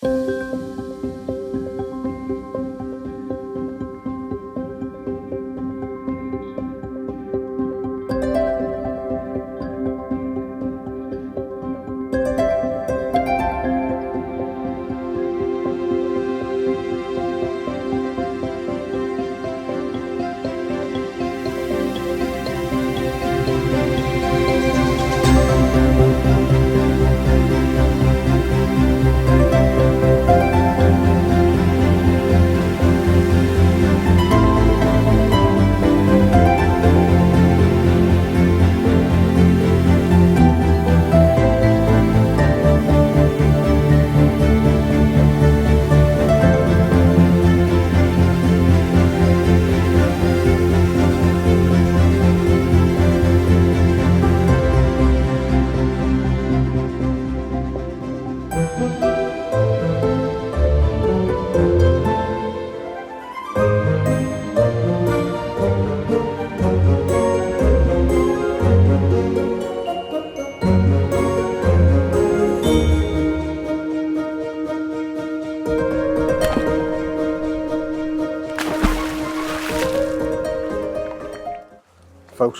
Folks,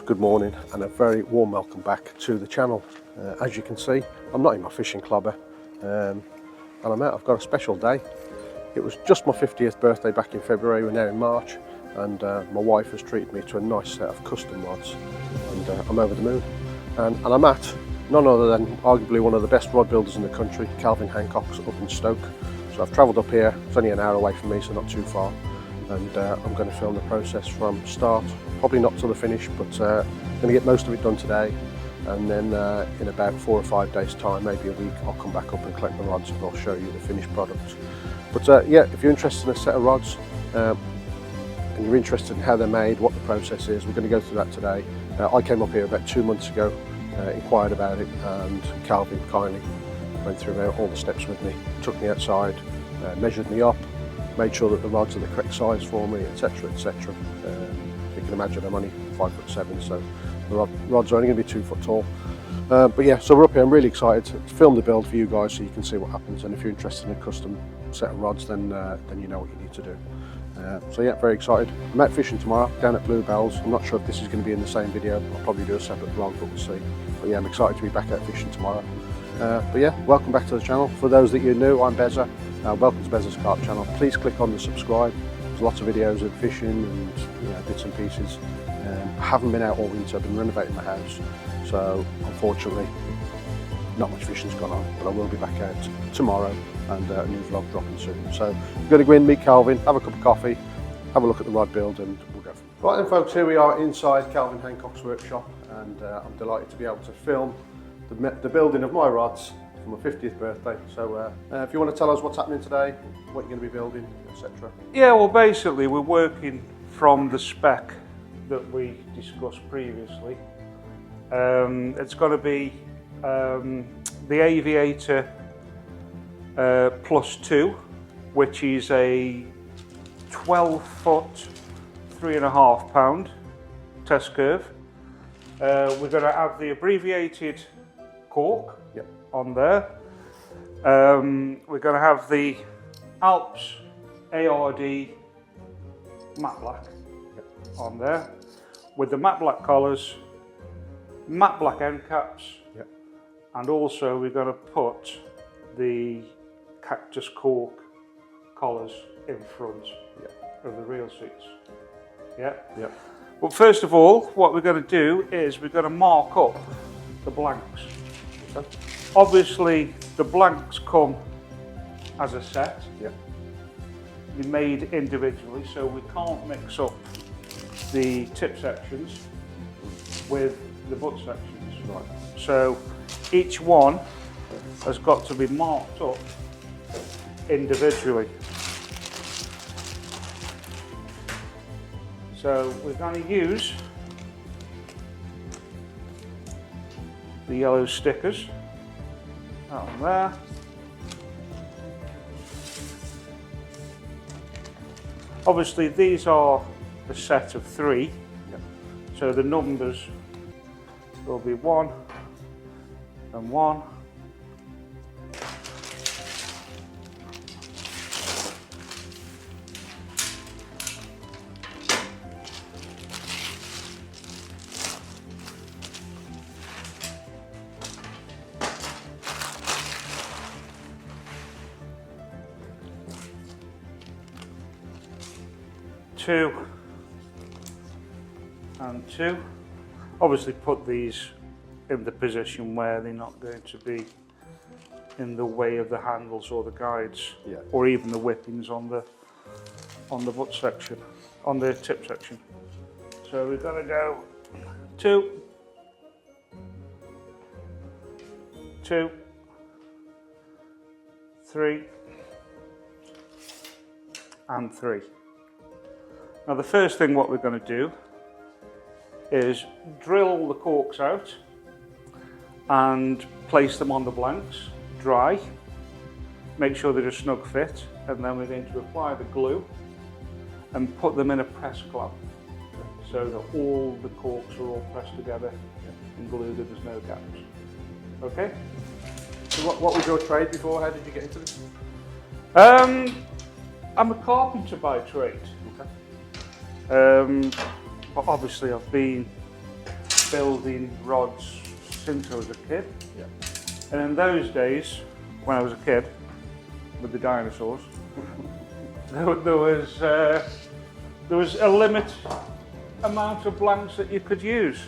good morning and a very warm welcome back to the channel. As you can see, I'm not in my fishing clobber and I've got a special day. It was just my 50th birthday back in February, we're now in March, and my wife has treated me to a nice set of custom rods, and I'm over the moon. And I'm at none other than arguably one of the best rod builders in the country, Calvin Hancock's up in Stoke. So I've travelled up here, it's only an hour away from me, so not too far. And I'm going to film the process from start, probably not to the finish, but I'm going to get most of it done today, and then in about 4 or 5 days time, maybe a week, I'll come back up and collect the rods and I'll show you the finished product. But yeah, if you're interested in a set of rods and you're interested in how they're made, what the process is, we're going to go through that today. I came up here about 2 months ago, inquired about it, and Calvin kindly went through all the steps with me, took me outside, measured me up, made sure that the rods are the correct size for me, etc, etc. You can imagine I'm only 5'7", so the rods are only going to be 2 foot tall. But yeah, so we're up here. I'm really excited to film the build for you guys so you can see what happens, and if you're interested in a custom set of rods, then you know what you need to do. So yeah, very excited. I'm out fishing tomorrow down at Bluebells. I'm not sure if this is going to be in the same video. I'll probably do a separate vlog, but we'll see. But yeah, I'm excited to be back out fishing tomorrow. But yeah, welcome back to the channel. For those that you're new, I'm Bezza. Welcome to Bezza's Carp channel. Please click on the subscribe. There's lots of videos of fishing and bits and pieces. I haven't been out all winter. I've been renovating my house, so unfortunately not much fishing's gone on, but I will be back out tomorrow, and a new vlog dropping soon. So I'm going to go in, meet Calvin, have a cup of coffee, have a look at the rod build, and we'll go from there. Right then folks, here we are inside Calvin Hancock's workshop, and I'm delighted to be able to film the building of my rods for my 50th birthday. So if you want to tell us what's happening today, what you're going to be building, etc. Yeah, well basically we're working from the spec that we discussed previously. It's going to be the Aviator +2, which is a 12 foot 3.5 pound test curve. We're going to have the abbreviated cork on there. We're going to have the Alps ARD matte black on there with the matte black collars, matte black end caps, and also we're going to put the cactus cork collars in front of the reel seats. But first of all, what we're going to do is we're going to mark up the blanks. Obviously the blanks come as a set, they're made individually, so we can't mix up the tip sections with the butt sections. Right. So each one has got to be marked up individually. So we're going to use the yellow stickers on there. Obviously these are a set of 3, so the numbers will be 1 and 1 2 and 2. Obviously put these in the position where they're not going to be in the way of the handles or the guides, or even the whippings on the butt section, on the tip section. So we've got to go 2, 2, 3, and 3. Now the first thing what we're going to do is drill all the corks out and place them on the blanks, dry, make sure they're a snug fit, and then we're going to apply the glue and put them in a press clamp so that all the corks are all pressed together and glued and there's no gaps. Okay? So what was your trade before? How did you get into this? I'm a carpenter by trade. Okay. But obviously I've been building rods since I was a kid. Yeah. And in those days, when I was a kid, with the dinosaurs, there was a limit amount of blanks that you could use.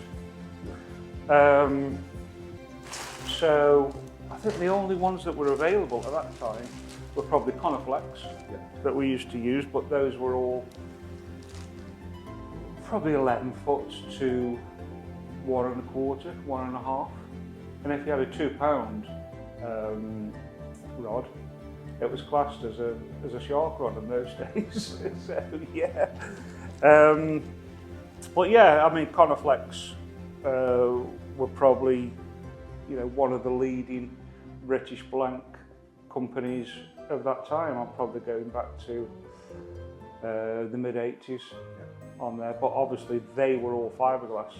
So I think the only ones that were available at that time were probably Coniflex that we used to use, but those were all probably 11 foot to 1 1/4, 1 1/2. And if you had a £2 rod, it was classed as a shark rod in those days. So yeah. But yeah, I mean, Coniflex were probably, you know, one of the leading British blank companies of that time. I'm probably going back to the mid-80s on there, but obviously they were all fiberglass.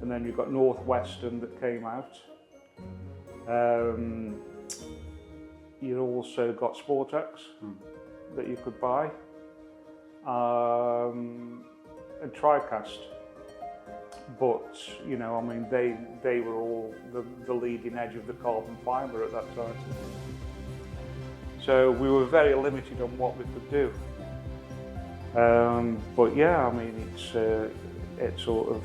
And then you've got Northwestern that came out. You also got Sportex that you could buy, and TriCast. But you know, I mean, they were all the leading edge of the carbon fibre at that time. So we were very limited on what we could do. But yeah, I mean, it's sort of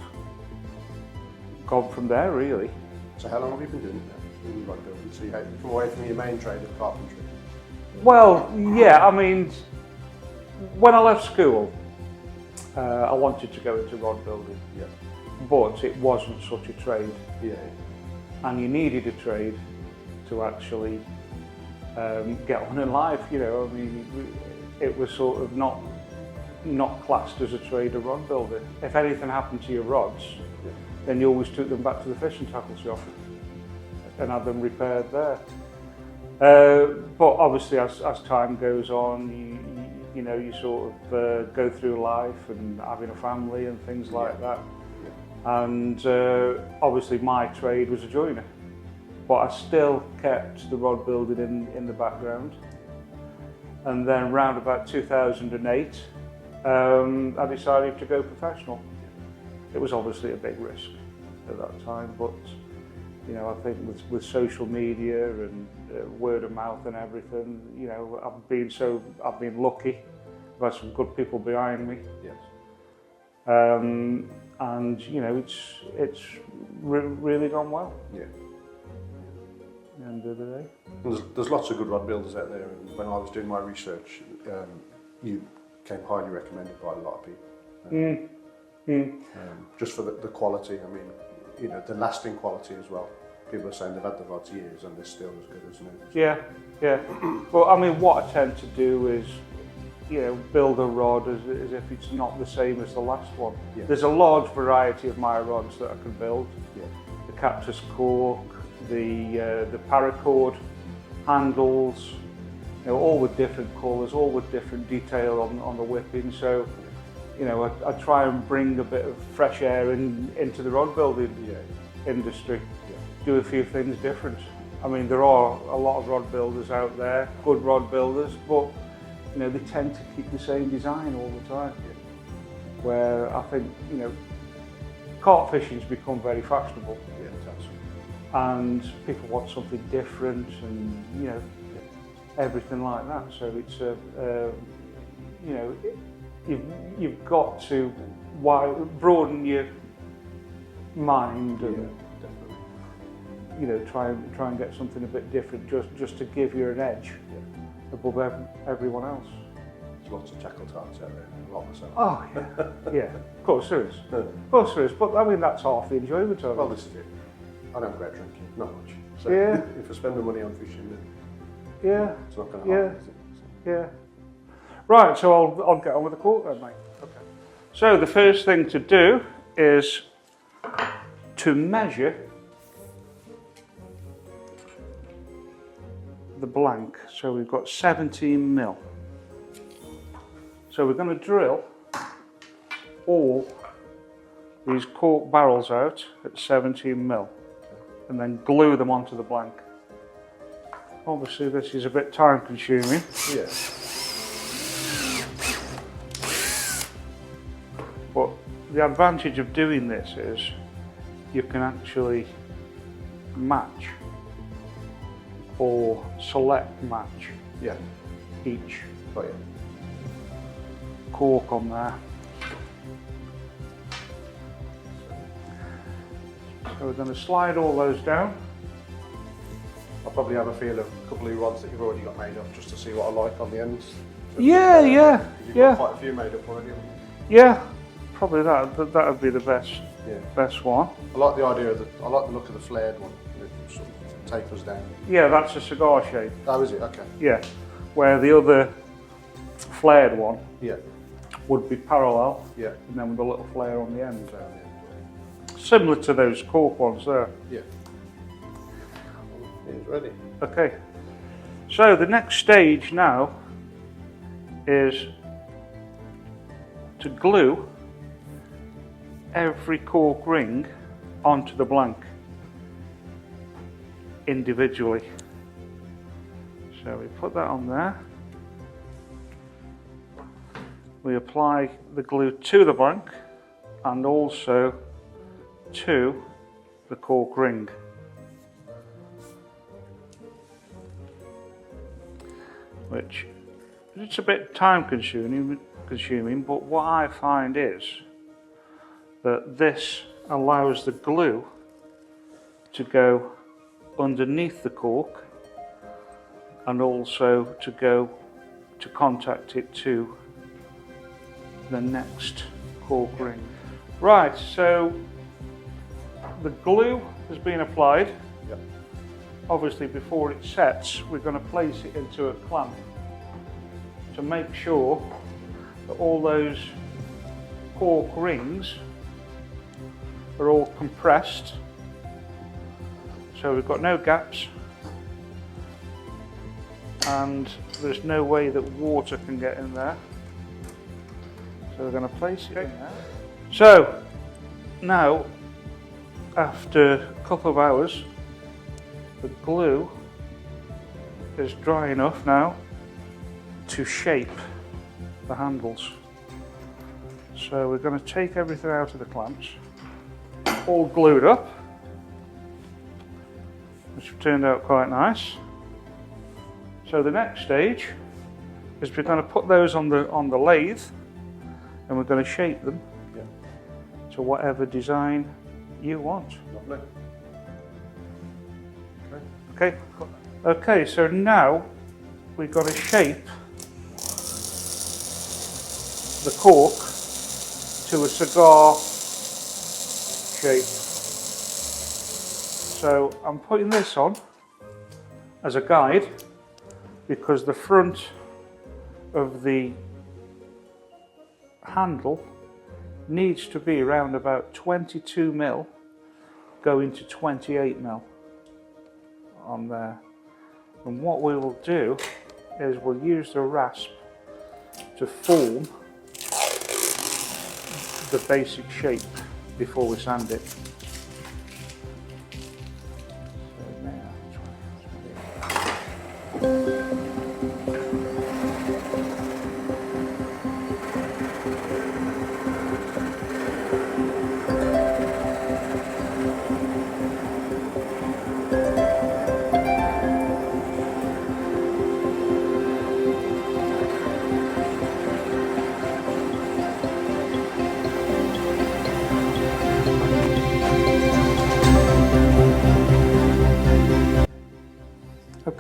gone from there, really. So how long have you been doing it now? Rod building? So you come away from your main trade of carpentry? Well, yeah, I mean, when I left school, I wanted to go into rod building, but it wasn't such a trade. And you needed a trade to actually get on in life, you know. I mean, it was sort of not classed as a trade of rod builder. If anything happened to your rods, then you always took them back to the fishing tackle shop and had them repaired there. But obviously, as time goes on, you know, you sort of go through life and having a family and things like that. And obviously, my trade was a joiner, but I still kept the rod building in the background. And then round about 2008, I decided to go professional. It was obviously a big risk at that time, but you know, I think with social media and word of mouth and everything, you know, I've been lucky. I've had some good people behind me. And you know, it's really gone well. At the end of the day. There's lots of good rod builders out there, and when I was doing my research, you came highly recommended by a lot of people. Just for the quality, I mean, you know, the lasting quality as well. People are saying they've had the rods years and they're still as good as new. Yeah. Well, I mean, what I tend to do is, you know, build a rod as if it's not the same as the last one. There's a large variety of my rods that I can build. The cactus cork, the paracord handles, you know, all with different colours, all with different detail on the whipping. So, you know, I try and bring a bit of fresh air into the rod building industry. Do a few things different. I mean, there are a lot of rod builders out there, good rod builders, but you know, they tend to keep the same design all the time. Where I think, you know, carp fishing's become very fashionable. And people want something different, and you know, everything like that. So it's you know, you've got to broaden your mind and try and get something a bit different, just to give you an edge above everyone else. There's lots of tackle tarts out there, a lot myself. Oh yeah, yeah. Of course there is. Of course there is. But I mean, that's half the enjoyment of it. Well, this is it. I don't go out drinking, not much. So Yeah. if I spend the money on fishing, then Yeah. it's not going to happen, is it? Yeah. Right. So I'll get on with the cork then, mate. Okay. So the first thing to do is to measure the blank. So we've got 17 mil. So we're going to drill all these cork barrels out at 17 mil and then glue them onto the blank. Obviously this is a bit time consuming. Yeah. But the advantage of doing this is you can actually match or select match Yeah. each Got you. cork on there. So we're going to slide all those down. I'll probably have a feel of a couple of rods that you've already got made up just to see what I like on the ends. Yeah, yeah, You've yeah. got quite a few made up already, haven't Yeah, probably that would be the best you? Yeah. best one. I like the idea of I like the look of the flared one. It sort of tapers down. Yeah, that's a cigar shape. Oh, is it? Okay. Yeah, where the other flared one Yeah. would be parallel, Yeah. and then with a little flare on the end. Down the end. Similar to those cork ones there. Yeah. It's ready. Okay, so the next stage now is to glue every cork ring onto the blank individually. So we put that on there. We apply the glue to the blank and also to the cork ring. Which it's a bit time consuming, but what I find is that this allows the glue to go underneath the cork and also to go to contact it to the next cork ring. Right, so the glue has been applied. Yep. Obviously before it sets, we're going to place it into a clamp to make sure that all those cork rings are all compressed, so we've got no gaps and there's no way that water can get in there. So we're going to place it in there. So now, after a couple of hours, the glue is dry enough now to shape the handles. So we're going to take everything out of the clamps, all glued up, which have turned out quite nice. So the next stage is we're going to put those on the lathe and we're going to shape them to whatever design you want. Lovely. Okay. Okay, so now we've got to shape the cork to a cigar shape. So I'm putting this on as a guide because the front of the handle needs to be around about 22 mil going to 28 mil on there. And what we will do is we'll use the rasp to form the basic shape before we sand it.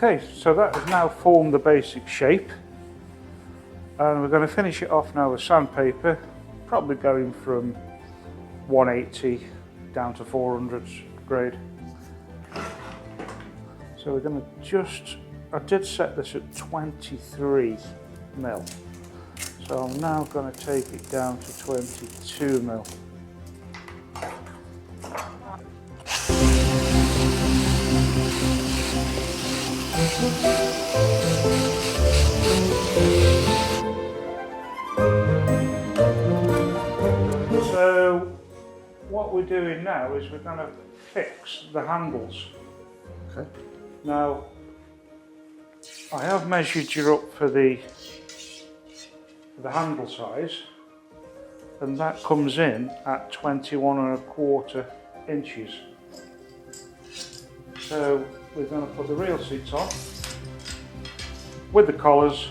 Okay, so that has now formed the basic shape, and we're going to finish it off now with sandpaper, probably going from 180 down to 400s grade. So we're going to I did set this at 23 mil, so I'm now going to take it down to 22 mil. So what we're doing now is we're going to fix the handles. Okay. Now, I have measured you up for the handle size, and that comes in at 21.25 inches. So we're going to put the reel seats on with the collars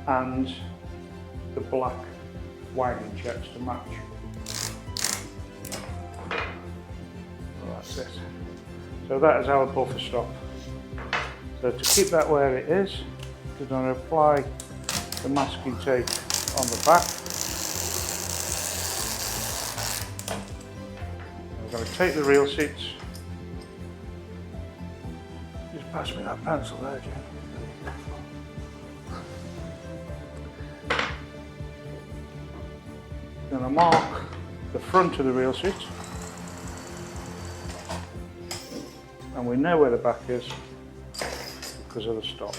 and the black winding checks to match. So that's it. So that is our buffer stop. So to keep that where it is, we're going to apply the masking tape on the back. We're going to take the reel seats. Just pass me that pencil there, Jim. Going to mark the front of the reel seat, and we know where the back is because of the stop.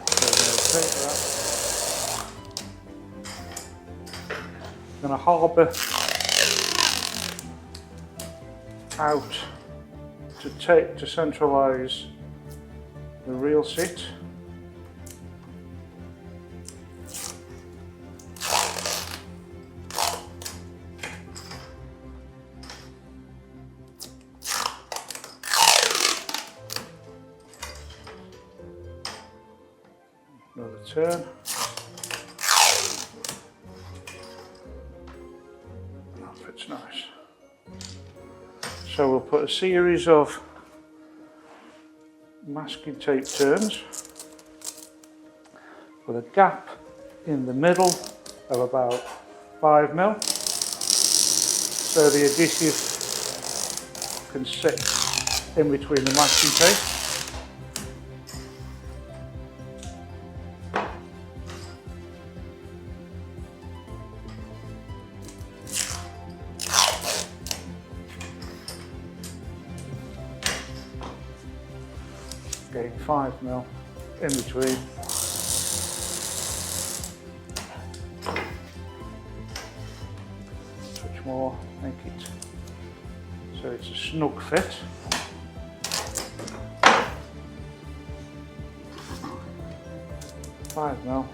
So take that. I'm going to harbour out to centralise the reel seat. Another turn. That fits nice. So we'll put a series of masking tape turns with a gap in the middle of about 5 mil, so the adhesive can sit in between the masking tape. Getting 5 mil in between. Touch more, make it so it's a snug fit. Five mil.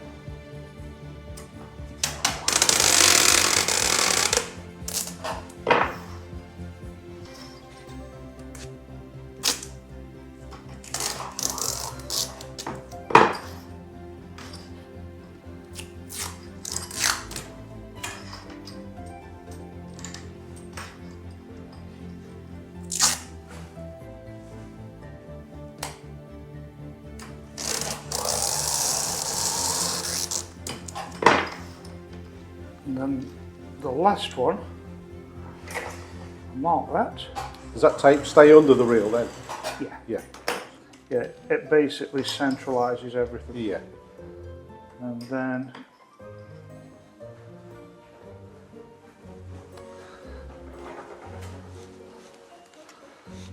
And then the last one, mark that. Does that tape stay under the reel then? Yeah. Yeah. Yeah, it basically centralises everything. Yeah. And then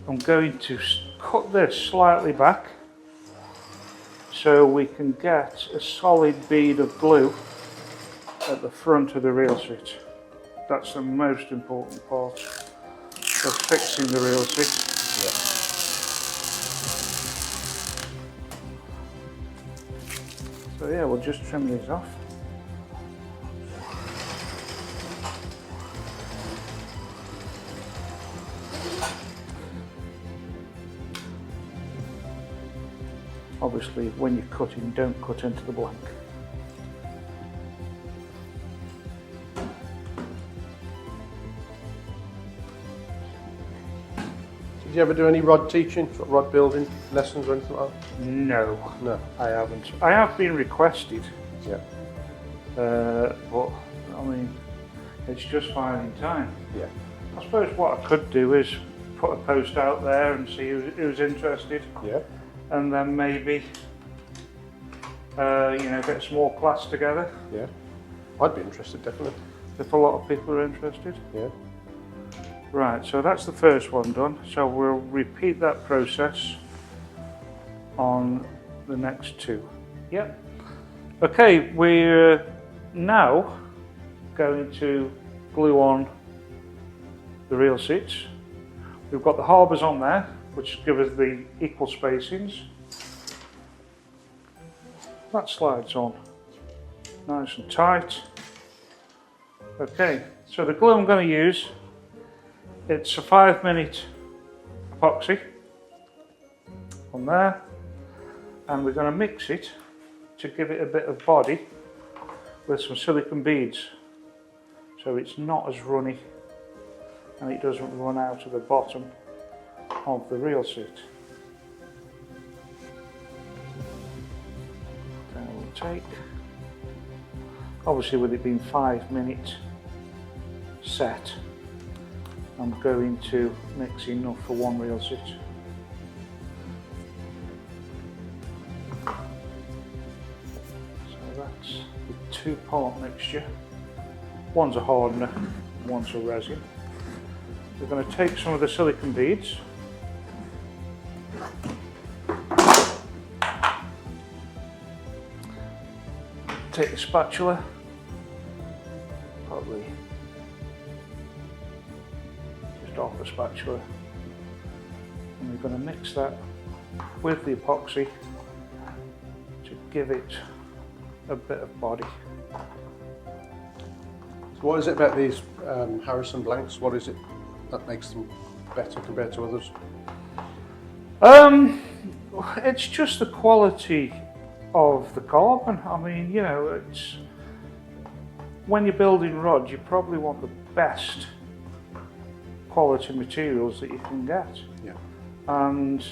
I'm going to cut this slightly back so we can get a solid bead of glue at the front of the reel seat. That's the most important part of fixing the reel seat. Yeah. So yeah, we'll just trim these off. Obviously, when you're cutting, don't cut into the blank. Did you ever do any rod teaching, sort of rod building lessons or anything like that? No. No. I haven't. I have been requested. Yeah. But, I mean, it's just finding time. Yeah. I suppose what I could do is put a post out there and see who's interested. Yeah. And then maybe, you know, get a small class together. Yeah. I'd be interested, definitely. If a lot of people are interested. Yeah. Right, so that's the first one done. So we'll repeat that process on the next two. Yep. Okay, we're now going to glue on the reel seats. We've got the harbours on there, which give us the equal spacings. That slides on nice and tight. Okay, so the glue I'm going to use, it's a 5-minute epoxy on there, and we're going to mix it to give it a bit of body with some silicone beads, so it's not as runny and it doesn't run out of the bottom of the reel seat. Then we'll take, obviously with it being 5-minute set, I'm going to mix enough for one reel seat. So that's the 2-part mixture. One's a hardener, one's a resin. We're going to take some of the silicone beads. Take the spatula, probably just off the spatula, and we're going to mix that with the epoxy to give it a bit of body. So what is it about these Harrison blanks? What is it that makes them better compared to others? It's just the quality of the carbon. I mean, you know, it's when you're building rods, you probably want the best quality materials that you can get. Yeah. And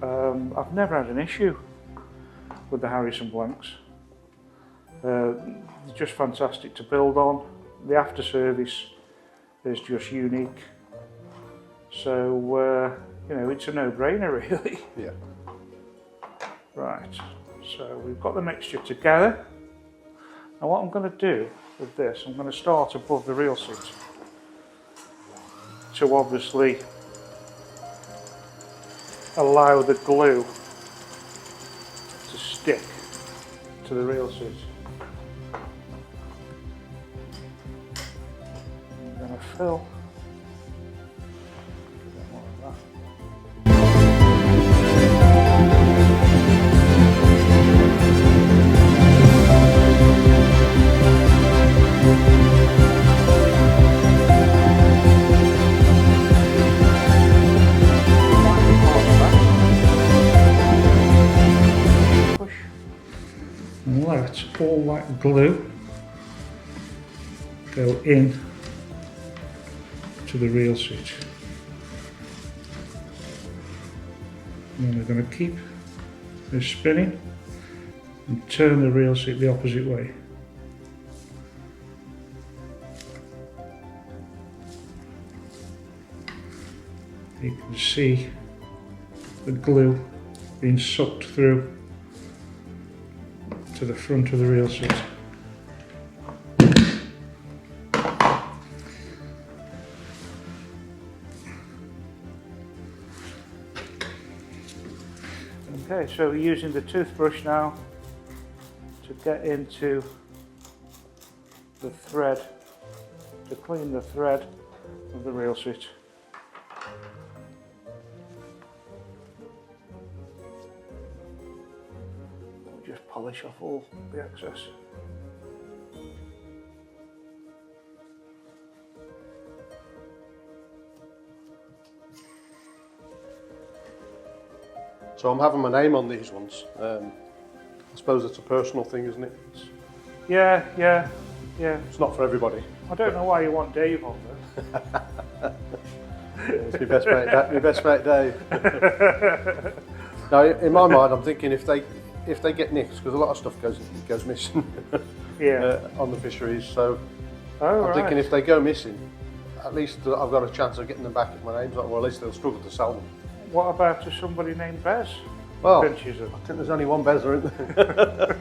I've never had an issue with the Harrison blanks. They're just fantastic to build on. The after service is just unique. So, you know, it's a no-brainer really. Yeah. Right, so we've got the mixture together. Now what I'm going to do with this, I'm going to start above the reel seat to obviously allow the glue to stick to the reel seat. I'm going to fill a bit more of that. And let all that glue go in to the reel seat. And then we're going to keep this spinning and turn the reel seat the opposite way. You can see the glue being sucked through to the front of the reel seat. Okay, so we're using the toothbrush now to get into the thread, to clean the thread of the reel seat. Just polish off all the excess. So I'm having my name on these ones. I suppose it's a personal thing, isn't it? Yeah. It's not for everybody. I don't know why you want Dave on there. It's my best mate, my best mate Dave. Now, in my mind, I'm thinking if they get nicked, because a lot of stuff goes missing on the fisheries. So I'm thinking if they go missing, at least I've got a chance of getting them back if my name's on, or at least they'll struggle to sell them. What about to somebody named Bez? Well, I Pinches them? think there's only one Bezer, isn't there?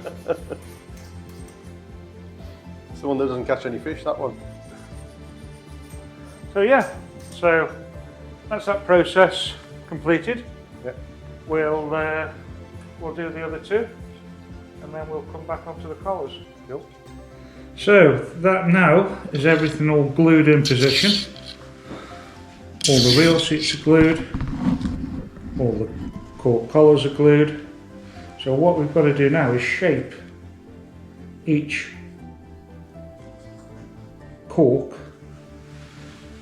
It's the one that doesn't catch any fish, that one. So yeah, so that's that process completed. Yeah. We'll do the other two, and then we'll come back onto the collars. Yep. So that now is everything all glued in position. All the reel seats are glued. All the cork collars are glued. So what we've got to do now is shape each cork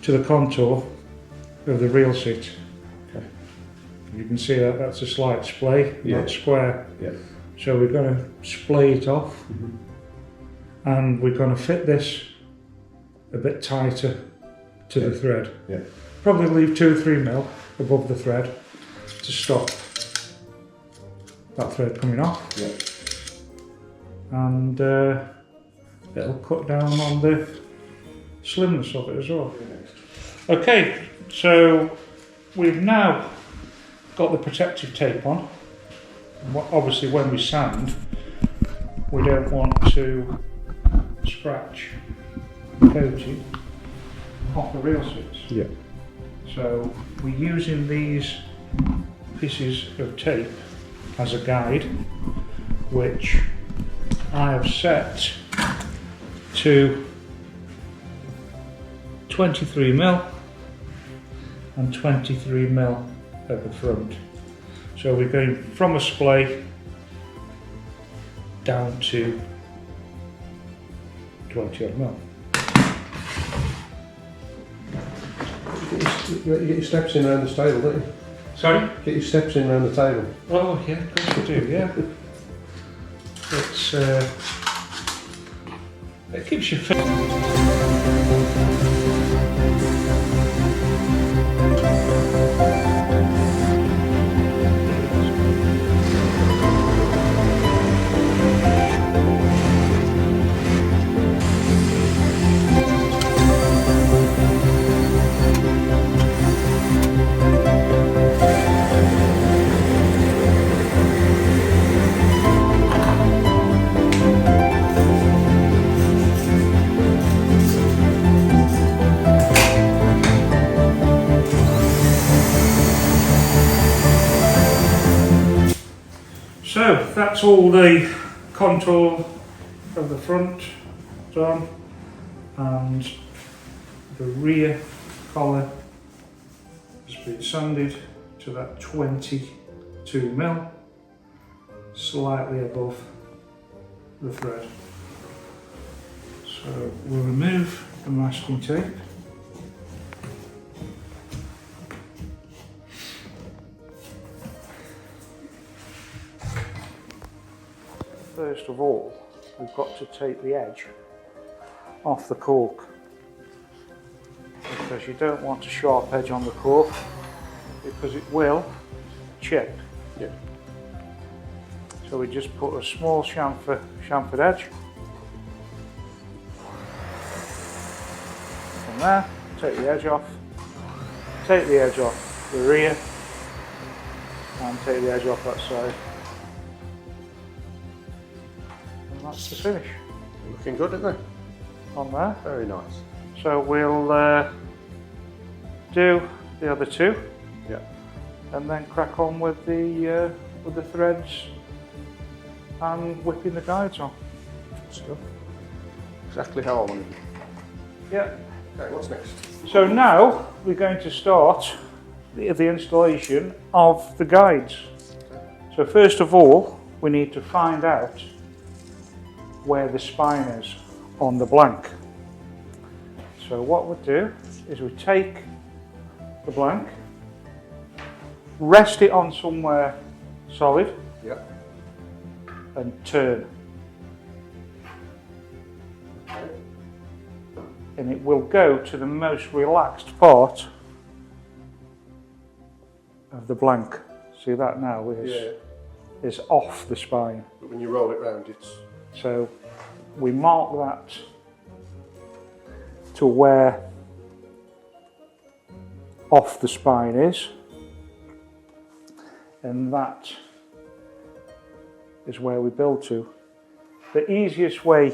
to the contour of the reel seat. Okay. You can see that that's a slight splay, not square. Yeah. So we're going to splay it off, and we're going to fit this a bit tighter to the thread. Yeah. Probably leave 2 or 3 mil above the thread to stop that thread coming off. Yeah. And it'll cut down on the slimness of it as well. Okay, so we've now got the protective tape on. Obviously when we sand, we don't want to scratch the coating off the reel seats. Yeah. So we're using these pieces of tape as a guide, which I have set to 23 mil and 23 mil at the front. So we're going from a splay down to 20 odd mil. You get your steps in around the table, don't you? Sorry? Get your steps in around the table. Oh yeah, of course we do, yeah. It's it keeps you fit. So that's all the contour of the front done, and the rear collar has been sanded to that 22 mil, slightly above the thread. So we'll remove the masking tape. First of all, we've got to take the edge off the cork, because you don't want a sharp edge on the cork, because it will chip. Yeah. So we just put a small chamfered edge from there, take the edge off the rear, and take the edge off that side. That's the finish. Looking good, isn't they? On there. Very nice. So we'll do the other two, Yeah. and then crack on with the threads and whipping the guides on. Stuff. Exactly how I wanted it. Yeah. Okay, what's next? So now we're going to start the installation of the guides. So first of all, we need to find out where the spine is on the blank. So what we'll do is we take the blank, rest it on somewhere solid, Yeah. and turn. And it will go to the most relaxed part of the blank. See that now is off the spine. But when you roll it round, it's... So we mark that to where off the spine is, and that is where we build to. The easiest way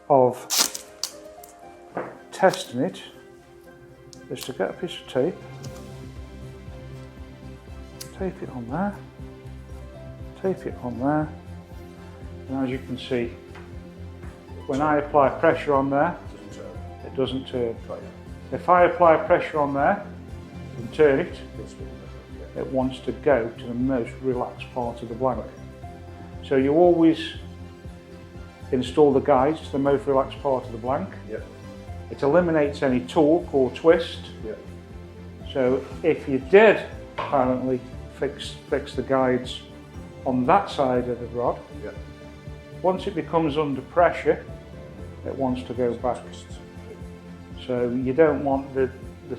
of testing it is to get a piece of tape, tape it on there, tape it on there, and as you can see, when I apply pressure on there, it doesn't turn. If I apply pressure on there and turn it, it wants to go to the most relaxed part of the blank. So you always install the guides to the most relaxed part of the blank. Yeah. It eliminates any torque or twist. Yeah. So if you did apparently fix the guides on that side of the rod, Yeah. once it becomes under pressure, it wants to go back. So you don't want the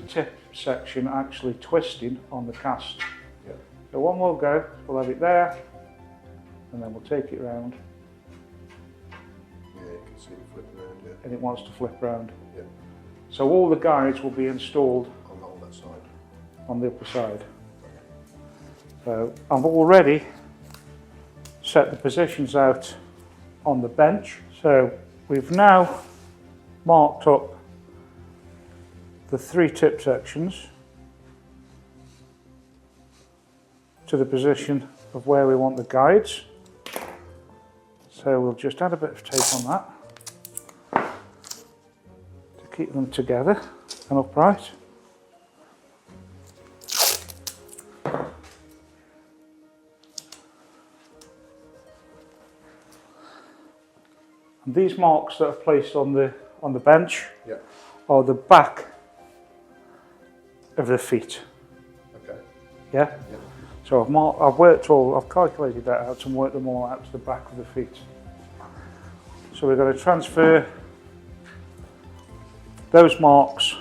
tip section actually twisting on the cast. Yeah. So one will go, we'll have it there, and then we'll take it round. Yeah, you can see it flip around, yeah. And it wants to flip round. Yeah. So all the guides will be installed On that side. on the upper side. So I've already set the positions out on the bench. So we've now marked up the 3 tip sections to the position of where we want the guides. So we'll just add a bit of tape on that to keep them together and upright. And these marks that are placed on the bench are the back of the feet. Okay. Yeah? Yeah. So I've calculated that out and worked them all out to the back of the feet. So we're going to transfer those marks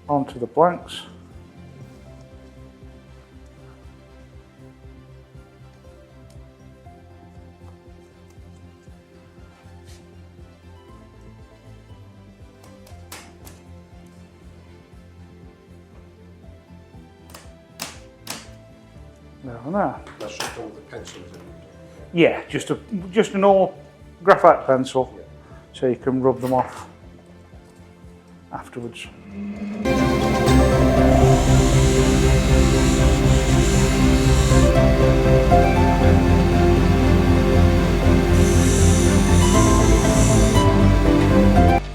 onto the blanks. There. That's just all the pencils in it. Yeah, just a normal graphite pencil, so you can rub them off afterwards.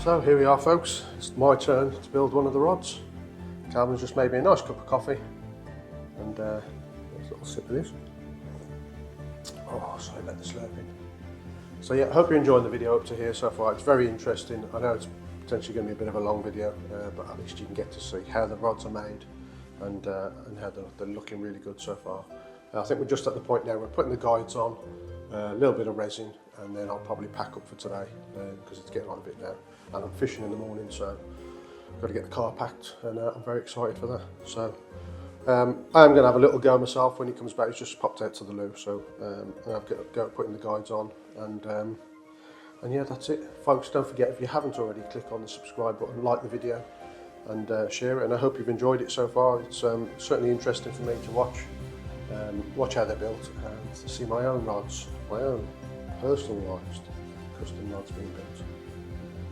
So here we are, folks. It's my turn to build one of the rods. Calvin's just made me a nice cup of coffee, and a little sip of this. Oh, sorry about the slurping. So yeah, I hope you're enjoying the video up to here so far. It's very interesting. I know it's potentially going to be a bit of a long video, but at least you can get to see how the rods are made and how they're looking really good so far. I think we're just at the point now we're putting the guides on, a little bit of resin, and then I'll probably pack up for today because it's getting on a bit now. And I'm fishing in the morning, so I've got to get the car packed, and I'm very excited for that. So I'm going to have a little go myself when he comes back. He's just popped out to the loo, so I'll go putting the guides on, and yeah, that's it, folks. Don't forget, if you haven't already, click on the subscribe button, like the video, and share it. And I hope you've enjoyed it so far. It's certainly interesting for me to watch how they're built and to see my own rods, my own personalised custom rods being built.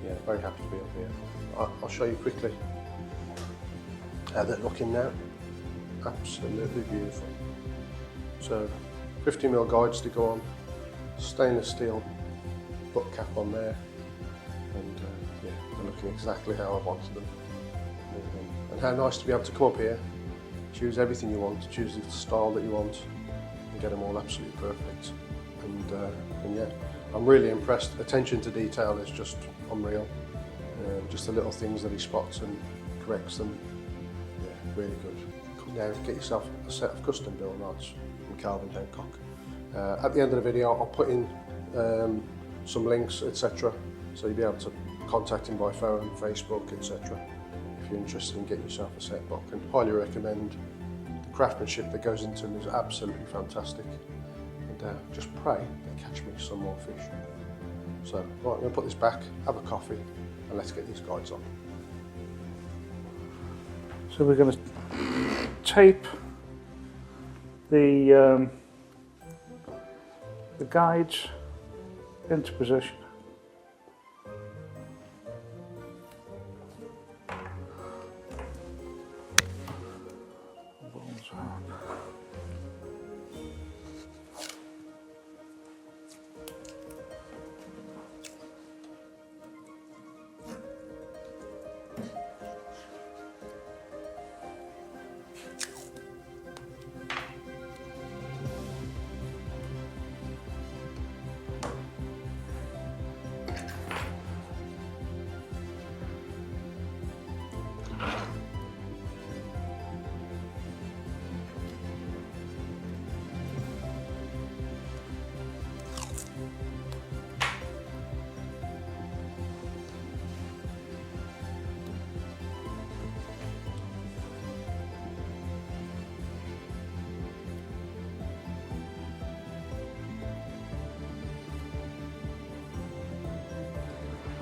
Yeah, very happy to be up here. I'll show you quickly how they're looking now. Absolutely beautiful. So 50mm guides to go on, stainless steel butt cap on there, and yeah, they're looking exactly how I wanted them. And how nice to be able to come up here, choose everything you want, choose the style that you want, and get them all absolutely perfect. And yeah, I'm really impressed. Attention to detail is just unreal. Just the little things that he spots and corrects them. Yeah, really good. Come down to get yourself a set of custom built rods from Calvin Hancock. At the end of the video, I'll put in some links, etc. So you'll be able to contact him by phone, Facebook, etc. if you're interested in getting yourself a set, but I can highly recommend. The craftsmanship that goes into them is absolutely fantastic, and just pray they catch me some more fish. So right, I'm going to put this back, have a coffee, and let's get these guides on. So we're going to tape the guides into position. Balls out.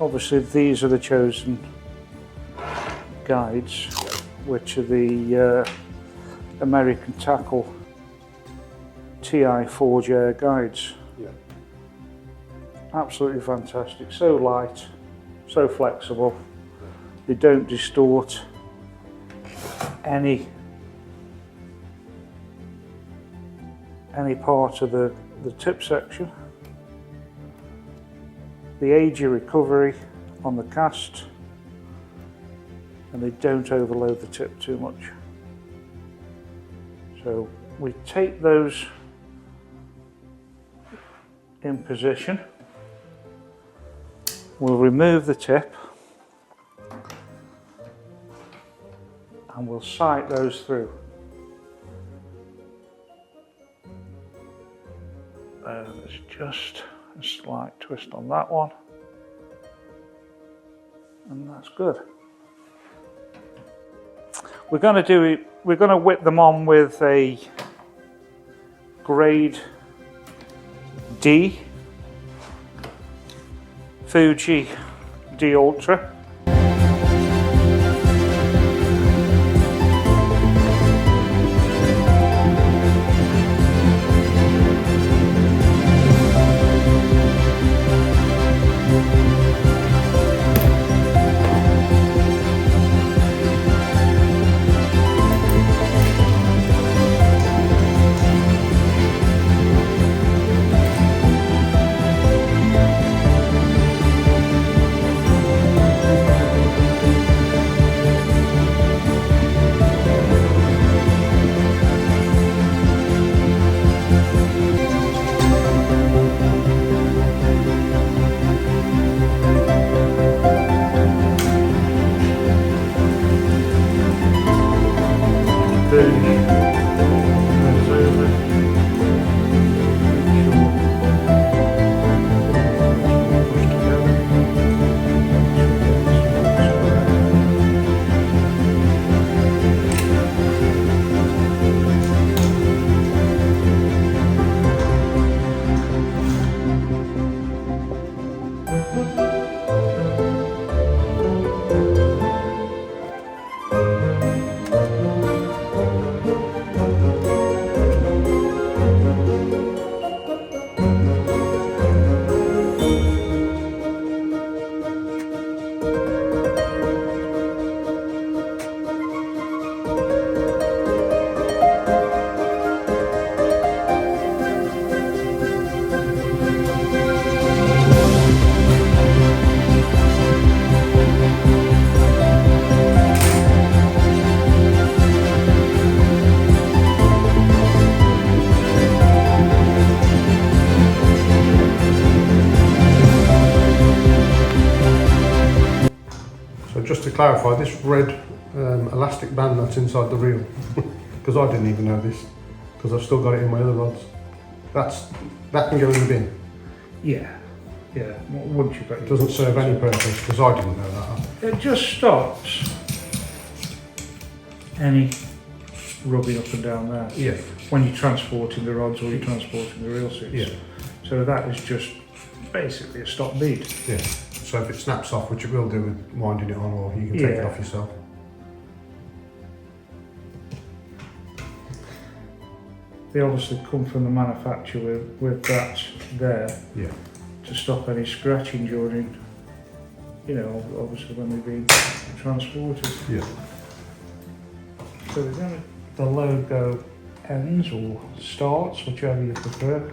Obviously these are the chosen guides, which are the American Tackle TI Forge Air guides. Yeah. Absolutely fantastic, so light, so flexible, they don't distort any part of the tip section. They aid your recovery on the cast, and they don't overload the tip too much. So we tape those in position. We'll remove the tip and we'll sight those through. There's just a slight twist on that one, and that's good. We're going to whip them on with a grade D Fuji D Ultra. Just to clarify, this red elastic band that's inside the reel, because I didn't even know this, because I've still got it in my other rods. That can go in the bin. Yeah. Once you've got it doesn't serve any purpose, because I didn't know that. It just stops any rubbing up and down there. Yeah. When you're transporting the rods or you're transporting the reel sits. Yeah. So that is just basically a stop bead. Yeah. So if it snaps off, which it will do with winding it on, or you can take it off yourself. They obviously come from the manufacturer with that there Yeah. to stop any scratching during, you know, obviously when they're being transported. Yeah. So we're going to the logo ends or starts, whichever you prefer.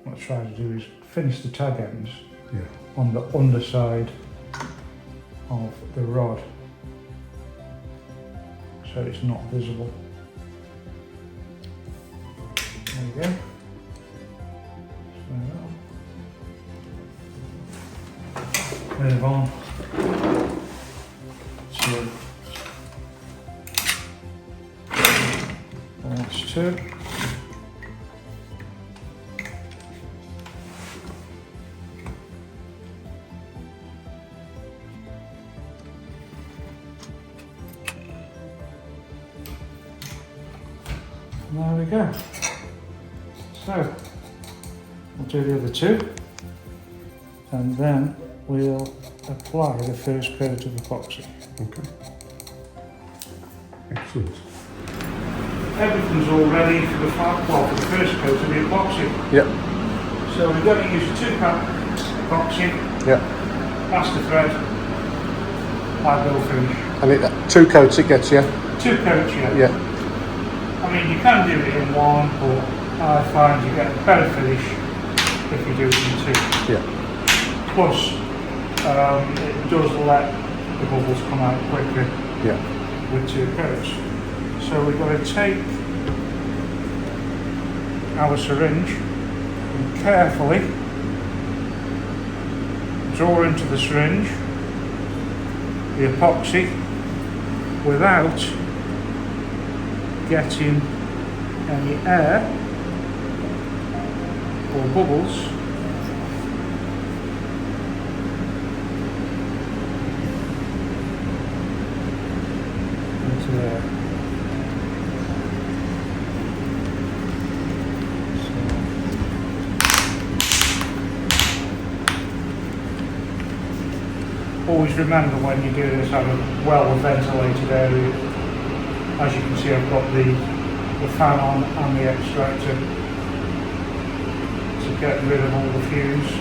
What I'm trying to do is finish the tag ends on the underside of the rod, so it's not visible. There you go. So, move on to last two. There we go. So, we'll do the other two, and then we'll apply the first coat of epoxy. Okay. Excellent. Everything's all ready for the for the first coat of the epoxy. Yep. So we're going to use a 2-pack epoxy, Yep. master thread, high bill finish. And 2 coats it gets, yeah? 2 coats, yeah. Yeah. I mean, you can do it in one, but I find you get a better finish if you do it in 2. Yeah. Plus, it does let the bubbles come out quicker with 2 coats. So we're going to take our syringe and carefully draw into the syringe the epoxy without getting any air or bubbles into there. Always remember when you do this, have a well ventilated area. As you can see, I've got the fan on and the extractor to get rid of all the fumes.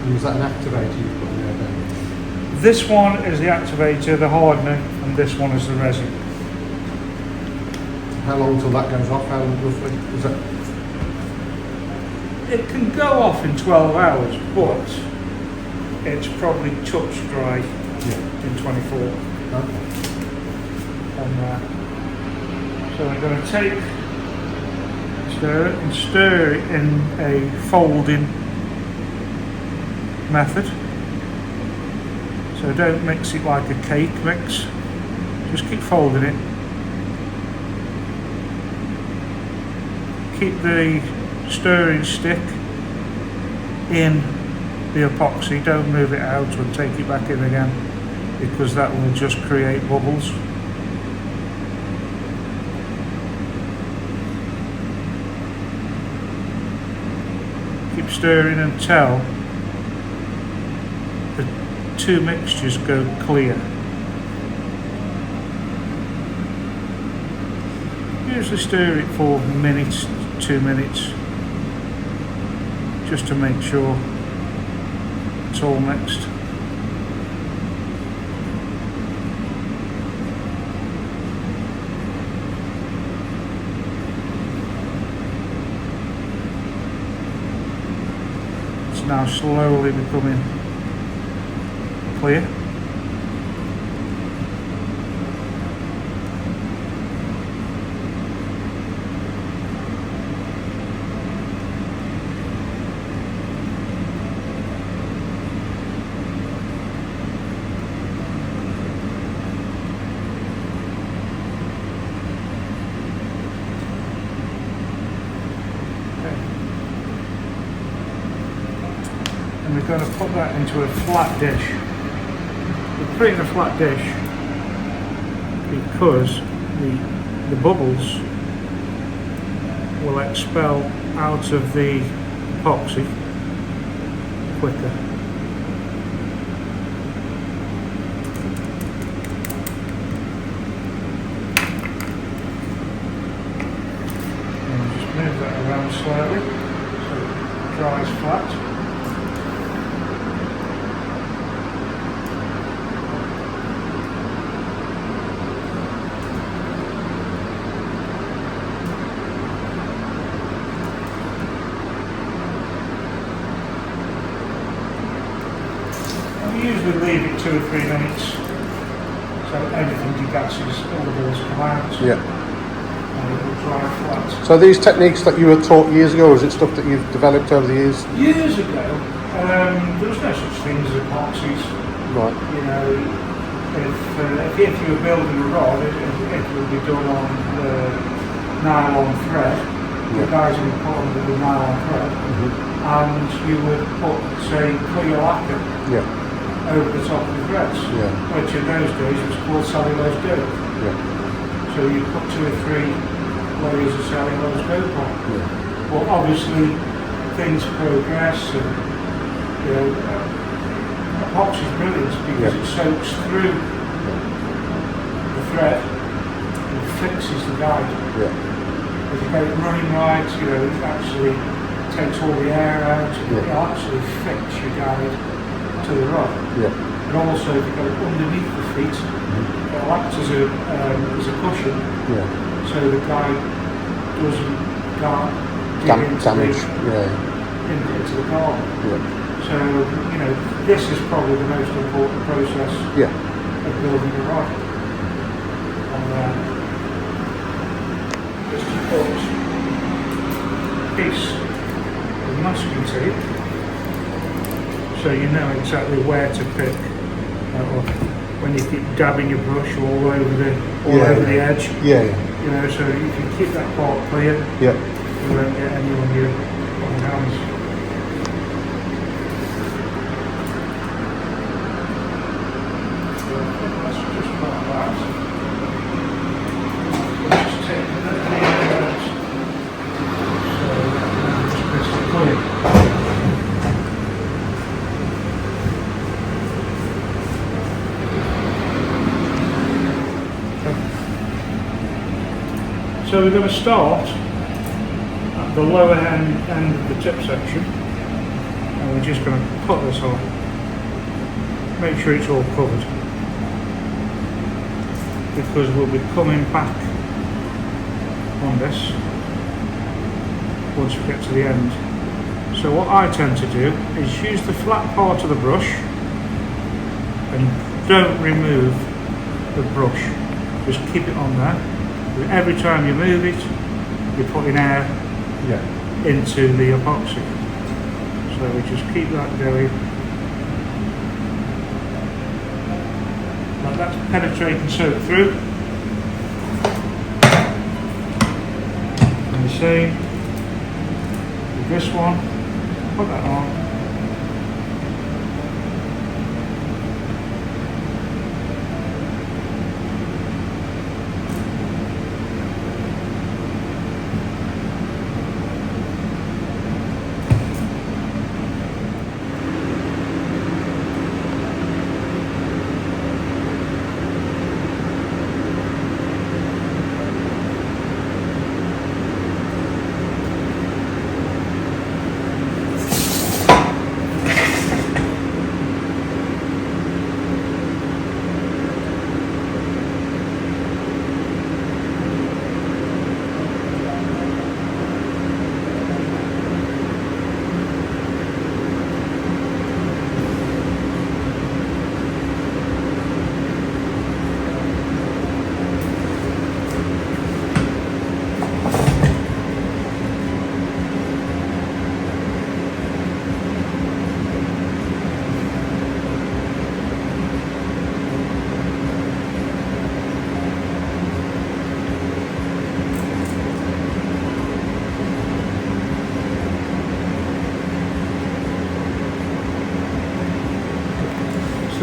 And was that an activator you put in there then? This one is the activator, the hardener, and this one is the resin. How long till that goes off? How roughly is that? It can go off in 12 hours, but it's probably touch dry in 24 Okay. on there. So I'm going to take, stir it, and stir it in a folding method. So don't mix it like a cake mix, just keep folding it. Keep the stirring stick in the epoxy, don't move it out and take it back in again, because that will just create bubbles. Keep stirring until the 2 mixtures go clear. Usually stir it for minutes, 2 minutes, just to make sure it's all mixed. It's now slowly becoming clear. And we're going to put that into a flat dish. We put it in a flat dish because the bubbles will expel out of the epoxy quicker. And just move that around slightly so it dries flat. Usually leave it 2 or 3 minutes so everything degasses, all the balls come out, Yeah. and it will dry flat. So these techniques that you were taught years ago, or is it stuff that you've developed over the years? Years ago, there was no such thing as epoxies. Right. You know, if you were building a rod, it would be done on nylon thread. The guys would put on the nylon thread, and you would put, say, clear lacquer. Yeah. Over the top of the threads, which in those days was called cellulose dope. So you put 2 or 3 layers of cellulose dope on. Well, obviously things progress, and you know, epoxy is brilliant because it soaks through the thread and fixes the guide. If you get it running right, you know, it actually takes all the air out, and it'll actually fix your guide to the rod. And also if you go underneath the feet, it'll act as a cushion, so the guide doesn't dig into the carbon. So, you know, this is probably the most important process of building a rod. And just to put a piece of masking tape so you know exactly where to pick, or when you keep dabbing your brush all over the edge. You know, so if you keep that part clear, you won't get any on your hands. So that's just like that. Just take the air out, so that's just clear. So we're going to start at the lower end of the tip section, and we're just going to put this on. Make sure it's all covered, because we'll be coming back on this once we get to the end. So what I tend to do is use the flat part of the brush and don't remove the brush, just keep it on there. Every time you move it, you're putting air into the epoxy. So we just keep that going. Like that's penetrating soak through. And the same with this one. Put that on.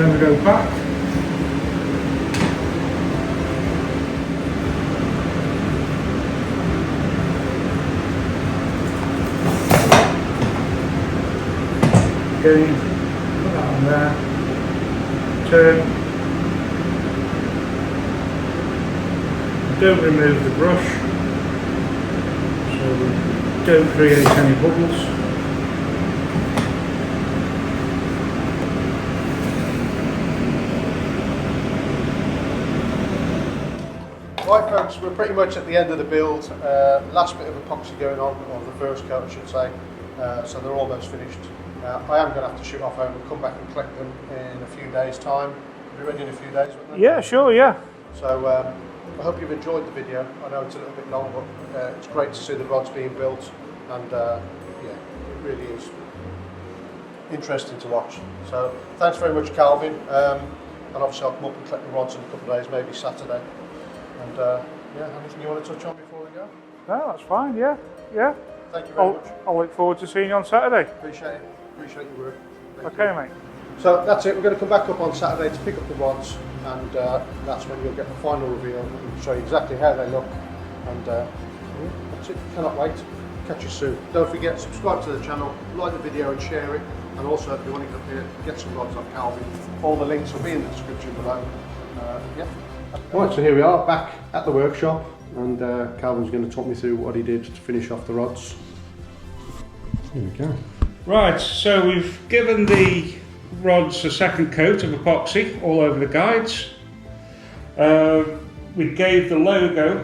So then we go back. Again, put that on there, turn, don't remove the brush, so we don't create any bubbles. Right folks, we're pretty much at the end of the build. Last bit of epoxy going on, or the first coat I should say, so they're almost finished. I am going to have to shoot off home and come back and collect them in a few days' time. We'll be ready in a few days, won't they? Yeah, sure, yeah. So I hope you've enjoyed the video. I know it's a little bit long, but it's great to see the rods being built, and yeah, it really is interesting to watch. So thanks very much, Calvin. And obviously I'll come up and collect the rods in a couple of days, maybe Saturday. And yeah, anything you want to touch on before we go? No, that's fine, yeah, yeah. Thank you very much. I'll look forward to seeing you on Saturday. Appreciate it. Appreciate your work. Thank Okay, you. mate. So that's it. We're going to come back up on Saturday to pick up the rods, and that's when you'll get the final reveal and show you exactly how they look. And yeah, that's it. Cannot wait. Catch you soon. Don't forget, subscribe to the channel, like the video and share it. And also, if you want to come here, get some rods off Calvin. All the links will be in the description below. Yeah. Right, so here we are back at the workshop, and Calvin's going to talk me through what he did to finish off the rods. Here we go. Right, so we've given the rods a second coat of epoxy all over the guides. We gave the logo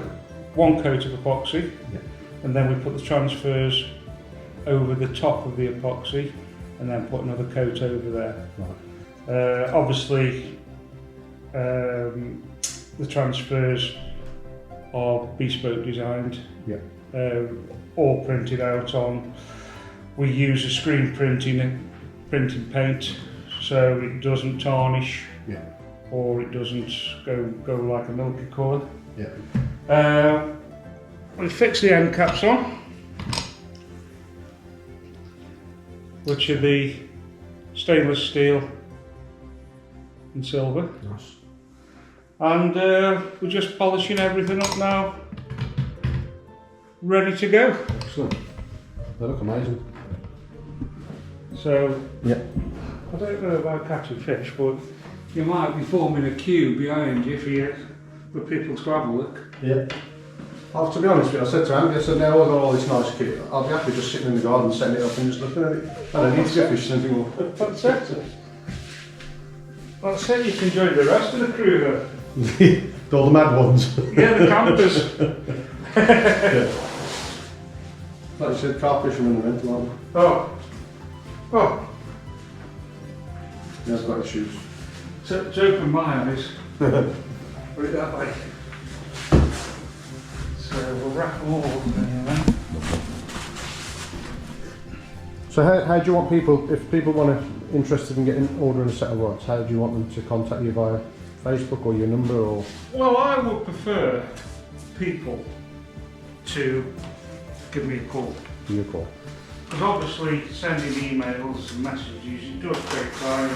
one coat of epoxy, and then we put the transfers over the top of the epoxy, and then put another coat over there. Right. Obviously, the transfers are bespoke designed, all printed out on. We use a screen printing paint, so it doesn't tarnish, or it doesn't go like a milky colour. We fix the end caps on, which are the stainless steel and silver. Nice. And we're just polishing everything up now, ready to go. Excellent. They look amazing. So, I don't know about catching fish, but you might be forming a queue behind you for people to have a look. Yeah. Well, to be honest with you, I said to Andy, I said, now I've got all this nice kit, I'll be happy just sitting in the garden, setting it up and just looking at it. I don't need to get fish anything more. That's it. That's it, you can join the rest of the crew then. All the mad ones. Yeah, the campers. Like you said, carp fishermen are mental, aren't they? Oh. He has got his shoes. So it's opened my eyes. Put it that way. So we'll wrap them all up there then. So how do you want people, if people interested in ordering a set of rods, how do you want them to contact you via Facebook or your number or? Well, I would prefer people to give me a call. Give you a call. Because obviously sending emails and messages, it does take time.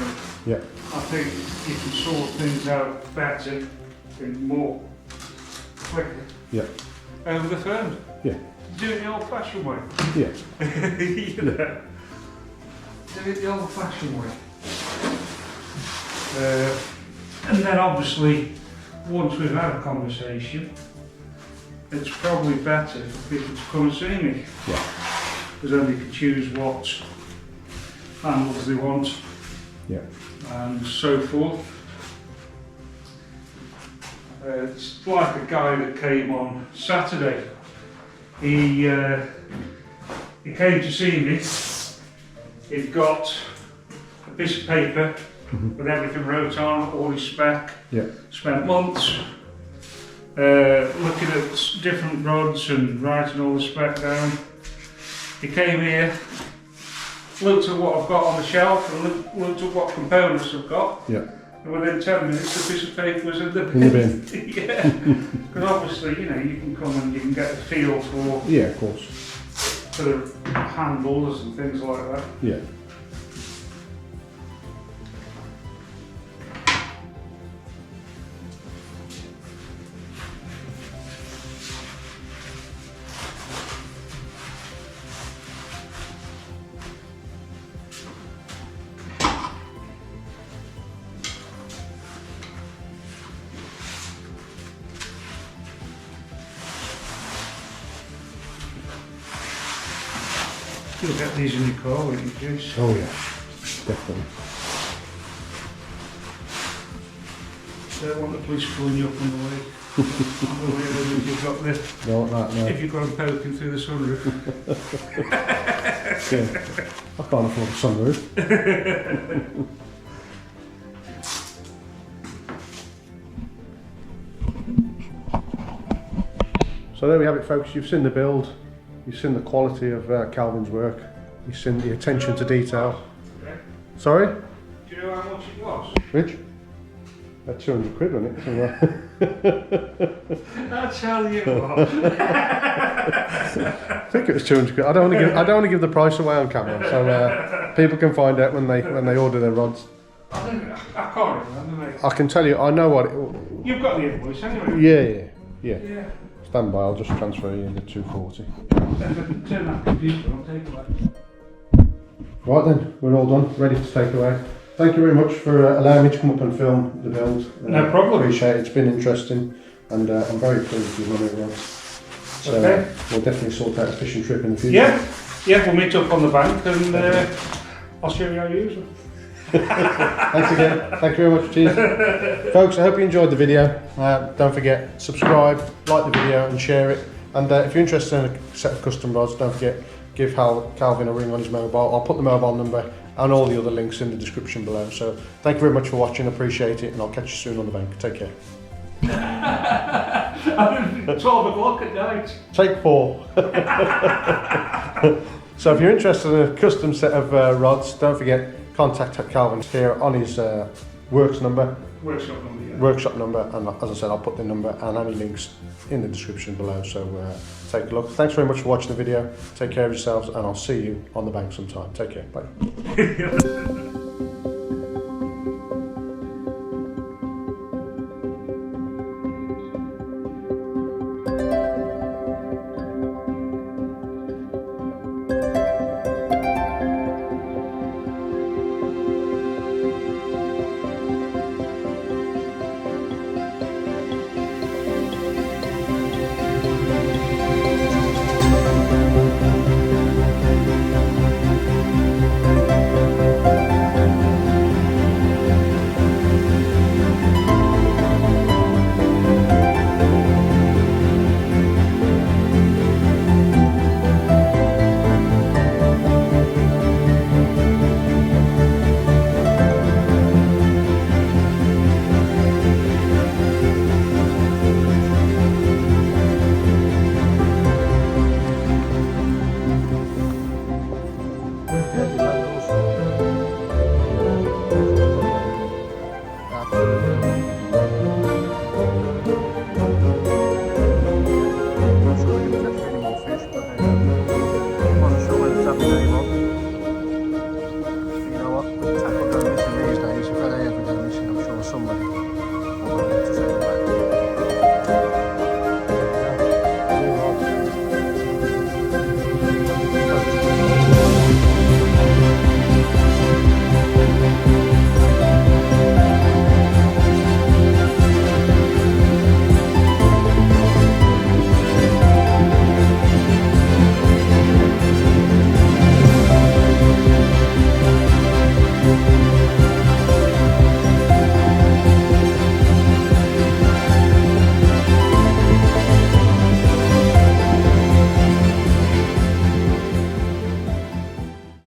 Yeah. I think you can sort things out better and more quicker. Yeah. Over the phone. Yeah. Do it the old-fashioned way. Yeah. You know, do it the old-fashioned way. And then obviously, once we've had a conversation, it's probably better for people to come and see me. Yeah. Because then they can choose what handles they want. Yeah. And so forth. It's like a guy that came on Saturday. He came to see me. He'd got a piece of paper with everything wrote on, all his spec. Yeah. Spent months looking at different rods and writing all the spec down. He came here, looked at what I've got on the shelf and looked at what components I've got. Yeah. And within 10 minutes the piece of paper was in the bin. In the bin. Yeah. Because obviously, you know, you can come and you can get a feel for Yeah, of course. sort of handles and things like that. Yeah. You'll get these in your car, won't you, Chris? Oh yeah, definitely. Don't want the police calling you up on the way. If you've got the, No, that, no. if you've got them poking through the sunroof. Yeah. I can't afford a sunroof. So there we have it, folks. You've seen the build, you've seen the quality of Calvin's work, you've seen the attention to detail. Sorry? Do you know how much it was? Rich? About 200 quid, wasn't it? Somewhere. I'll tell you what. I think it was 200 quid. I don't want to give the price away on camera, so people can find out when they order their rods. I can't remember, mate. I can tell you, I know what it. You've got the invoice anyway. Yeah. Stand by, I'll just transfer you the 240. Turn that computer on, take away. Right then, we're all done, ready to take away. Thank you very much for allowing me to come up and film the build. No problem. Appreciate it, it's been interesting, and I'm very pleased with your money rods. So Okay. we'll definitely sort out a fishing trip in the future. Yeah, we'll meet up on the bank and I'll show you how you use them. Thanks again, thank you very much, cheers. Folks, I hope you enjoyed the video. Don't forget, subscribe, like the video and share it. And if you're interested in a set of custom rods, don't forget, give Calvin a ring on his mobile. I'll put the mobile number and all the other links in the description below. So thank you very much for watching, appreciate it, and I'll catch you soon on the bank. Take care. 12 o'clock at night. Take 4. So if you're interested in a custom set of rods, don't forget, contact Calvin here on his workshop number, and as I said, I'll put the number and any links in the description below, so take a look. Thanks very much for watching the video, take care of yourselves, and I'll see you on the bank sometime. Take care, bye.